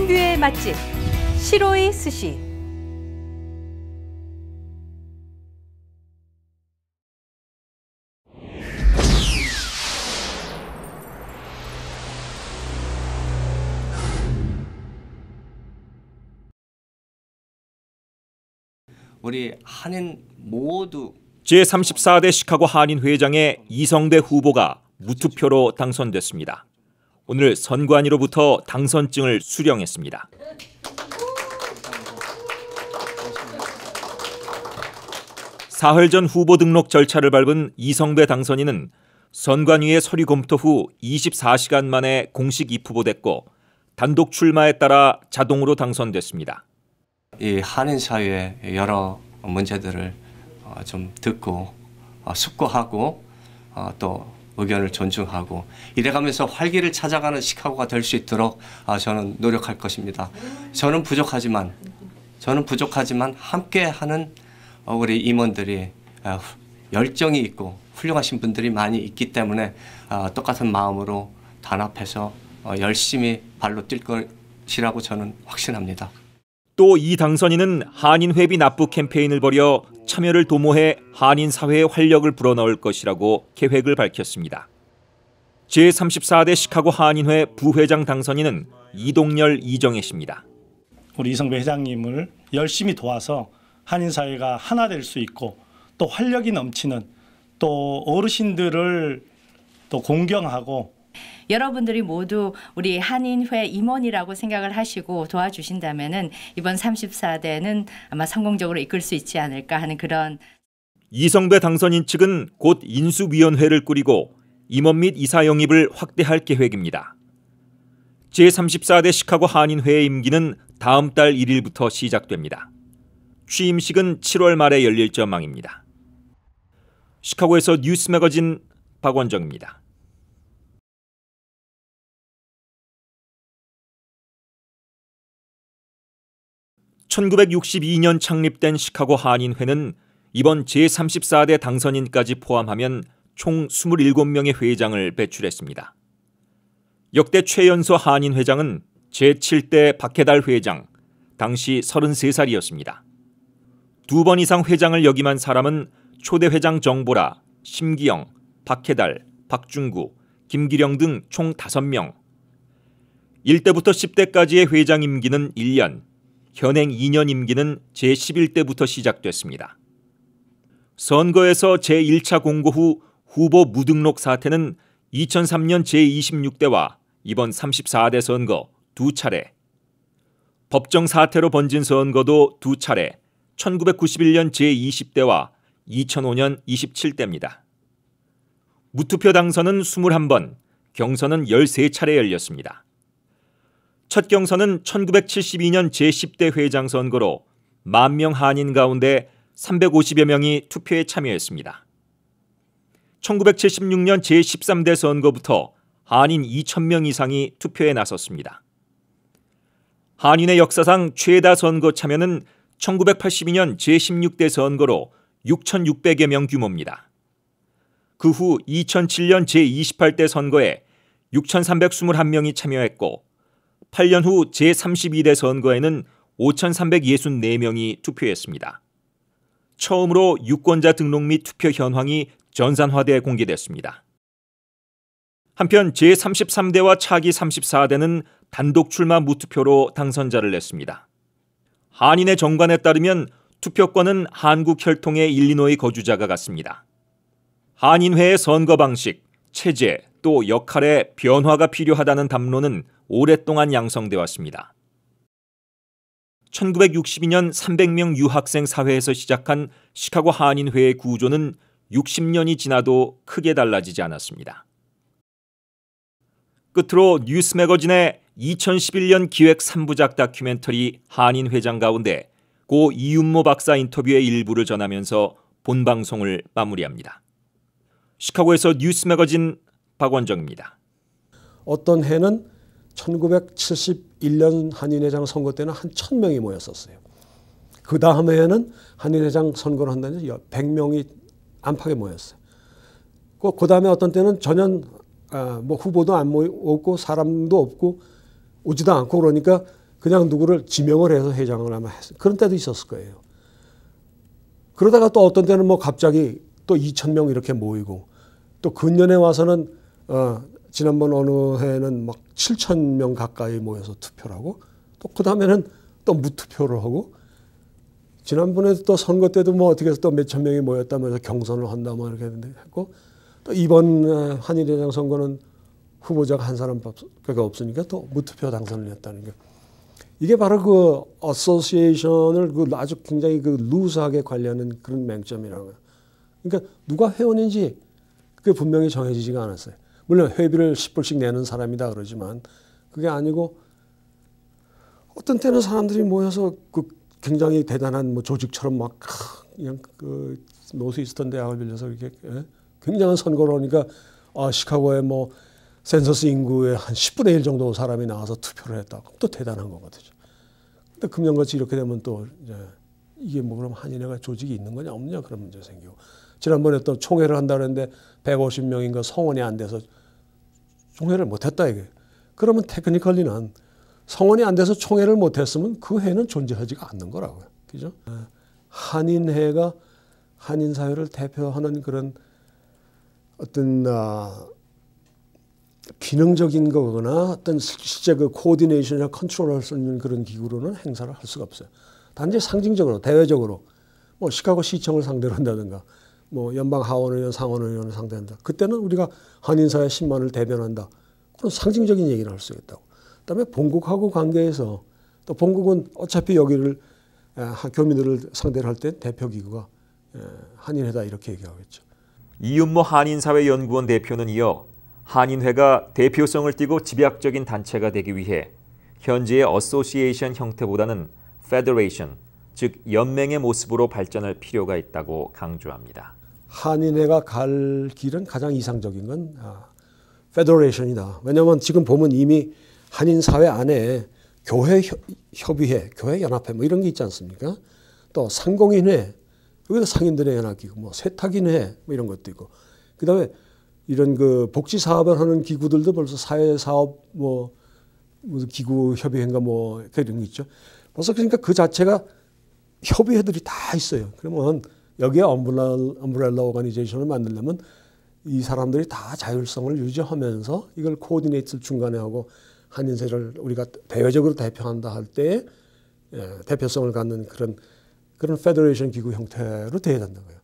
신뷰의 맛집 시로이 스시. 우리 한인 모두 제34대 시카고 한인회장의 이성대 후보가 무투표로 당선됐습니다. 오늘 선관위로부터 당선증을 수령했습니다. 사흘 전 후보 등록 절차를 밟은 이성대 당선인은 선관위의 서류 검토 후 24시간 만에 공식 입후보됐고 단독 출마에 따라 자동으로 당선됐습니다. 이 한인 사회의 여러 문제들을 좀 듣고 숙고하고 또 의견을 존중하고 이래가면서 활기를 찾아가는 시카고가 될 수 있도록 저는 노력할 것입니다. 저는 부족하지만 함께하는 우리 임원들이 열정이 있고 훌륭하신 분들이 많이 있기 때문에 똑같은 마음으로 단합해서 열심히 발로 뛸 것이라고 저는 확신합니다. 또 이 당선인은 한인 회비 납부 캠페인을 벌여 참여를 도모해 한인 사회에 활력을 불어넣을 것이라고 계획을 밝혔습니다. 제34대 시카고 한인회 부회장 당선인은 이동열 이정혜 씨입니다. 우리 이성배 회장님을 열심히 도와서 한인 사회가 하나 될 수 있고 또 활력이 넘치는 또 어르신들을 또 공경하고 여러분들이 모두 우리 한인회 임원이라고 생각을 하시고 도와주신다면은 이번 34대는 아마 성공적으로 이끌 수 있지 않을까 하는 그런. 이성배 당선인 측은 곧 인수위원회를 꾸리고 임원 및 이사 영입을 확대할 계획입니다. 제34대 시카고 한인회의 임기는 다음 달 1일부터 시작됩니다. 취임식은 7월 말에 열릴 전망입니다. 시카고에서 뉴스 매거진 박원정입니다. 1962년 창립된 시카고 한인회는 이번 제34대 당선인까지 포함하면 총 27명의 회장을 배출했습니다. 역대 최연소 한인회장은 제7대 박해달 회장, 당시 33살이었습니다. 2번 이상 회장을 역임한 사람은 초대 회장 정보라, 심기영, 박해달, 박중구, 김기령 등 총 5명. 1대부터 10대까지의 회장 임기는 1년, 현행 2년 임기는 제11대부터 시작됐습니다. 선거에서 제1차 공고 후 후보 무등록 사태는 2003년 제26대와 이번 34대 선거 2차례, 법정 사태로 번진 선거도 2차례, 1991년 제20대와 2005년 27대입니다. 무투표 당선은 21번, 경선은 13차례 열렸습니다. 첫 경선은 1972년 제10대 회장 선거로 10,000명 한인 가운데 350여 명이 투표에 참여했습니다. 1976년 제13대 선거부터 한인 2,000명 이상이 투표에 나섰습니다. 한인의 역사상 최다 선거 참여는 1982년 제16대 선거로 6,600여 명 규모입니다. 그 후 2007년 제28대 선거에 6,321명이 참여했고 8년 후 제32대 선거에는 5,364명이 투표했습니다. 처음으로 유권자 등록 및 투표 현황이 전산화돼 공개됐습니다. 한편 제33대와 차기 34대는 단독 출마 무투표로 당선자를 냈습니다. 한인의 정관에 따르면 투표권은 한국혈통의 일리노이 거주자가 갖습니다. 한인회의 선거 방식, 체제, 또 역할에 변화가 필요하다는 담론은 오랫동안 양성돼 왔습니다. 1962년 300명 유학생 사회에서 시작한 시카고 한인회의 구조는 60년이 지나도 크게 달라지지 않았습니다. 끝으로 뉴스 매거진의 2011년 기획 3부작 다큐멘터리 한인회장 가운데 고 이윤모 박사 인터뷰의 일부를 전하면서 본방송을 마무리합니다. 시카고에서 뉴스 매거진 박원정입니다. 어떤 해는 1971년 한인회장 선거 때는 한 1,000명이 모였었어요. 그 다음 해에는 한인회장 선거를 한다는 100명이 안팎에 모였어요. 그 다음에 어떤 때는 전혀 후보도 안 모였고 사람도 없고 오지도 않고 그러니까 그냥 누구를 지명을 해서 회장을 아마 했어요. 그런 때도 있었을 거예요. 그러다가 또 어떤 때는 뭐 갑자기 또 2,000명 이렇게 모이고 또 근년에 와서는 지난번 어느 해에는 막 7,000명 가까이 모여서 투표를 하고 또 그 다음에는 또 무투표를 하고 지난번에 또 선거 때도 뭐 어떻게 해서 또 몇천 명이 모였다면서 경선을 한다 뭐 이렇게 했고 또 이번 한일회장 선거는 후보자가 한 사람밖에 없으니까 또 무투표 당선을 했다는 게 이게 바로 그 어소시에이션을 그 아주 굉장히 그 루스하게 관리하는 그런 맹점이라는 거예요. 그러니까 누가 회원인지 그게 분명히 정해지지가 않았어요. 물론 회비를 10불씩 내는 사람이다 그러지만 그게 아니고 어떤 때는 사람들이 모여서 그 굉장히 대단한 뭐 조직처럼 막 그냥 그 노스이스턴 대학을 빌려서 이렇게 굉장한 선거를 하니까 시카고에 뭐 센서스 인구의 한 10분의 1 정도 사람이 나와서 투표를 했다. 그럼 또 대단한 거거든요. 근데 금년같이 이렇게 되면 또 이제 이게 뭐 그럼 한인회가 조직이 있는 거냐 없냐 그런 문제 생기고 지난번에 또 총회를 한다 그랬는데 150명인가 성원이 안 돼서 총회를 못했다 이게. 그러면 테크니컬리는 성원이 안 돼서 총회를 못했으면 그 회는 존재하지가 않는 거라고요. 그죠? 한인회가 한인 사회를 대표하는 그런 어떤 기능적인 거거나 어떤 실제 그 코디네이션이나 컨트롤할 수 있는 그런 기구로는 행사를 할 수가 없어요. 단지 상징적으로 대외적으로 뭐 시카고 시청을 상대로 한다든가 뭐 연방 하원의원 상원의원을 상대한다. 그때는 우리가 한인사회 10만을 대변한다. 그런 상징적인 얘기를 할 수 있다고. 그다음에 본국하고 관계에서 또 본국은 어차피 여기를 교민들을 상대로 할 때 대표기구가 한인회다 이렇게 얘기하겠죠. 이윤모 한인사회연구원 대표는 이어 한인회가 대표성을 띠고 집약적인 단체가 되기 위해 현재의 어소시에이션 형태보다는 페더레이션, 즉 연맹의 모습으로 발전할 필요가 있다고 강조합니다. 한인회가 갈 길은 가장 이상적인 건 페더레이션이다. 왜냐하면 지금 보면 이미 한인사회 안에 교회 협의회, 교회 연합회 뭐 이런 게 있지 않습니까? 또 상공인회, 여기도 상인들의 연합기구, 뭐 세탁인회 뭐 이런 것도 있고, 그 다음에 이런 그 복지 사업을 하는 기구들도 벌써 사회사업 뭐 무슨 기구 협의회인가 뭐 그런 게 있죠. 벌써 그러니까 그 자체가 협의회들이 다 있어요. 그러면 여기에 엄브렐라 오가니제이션을 만들려면 이 사람들이 다 자율성을 유지하면서 이걸 코디네이트를 중간에 하고 한인사회를 우리가 대외적으로 대표한다 할 때 대표성을 갖는 그런 페더레이션 기구 형태로 돼야 된다고요.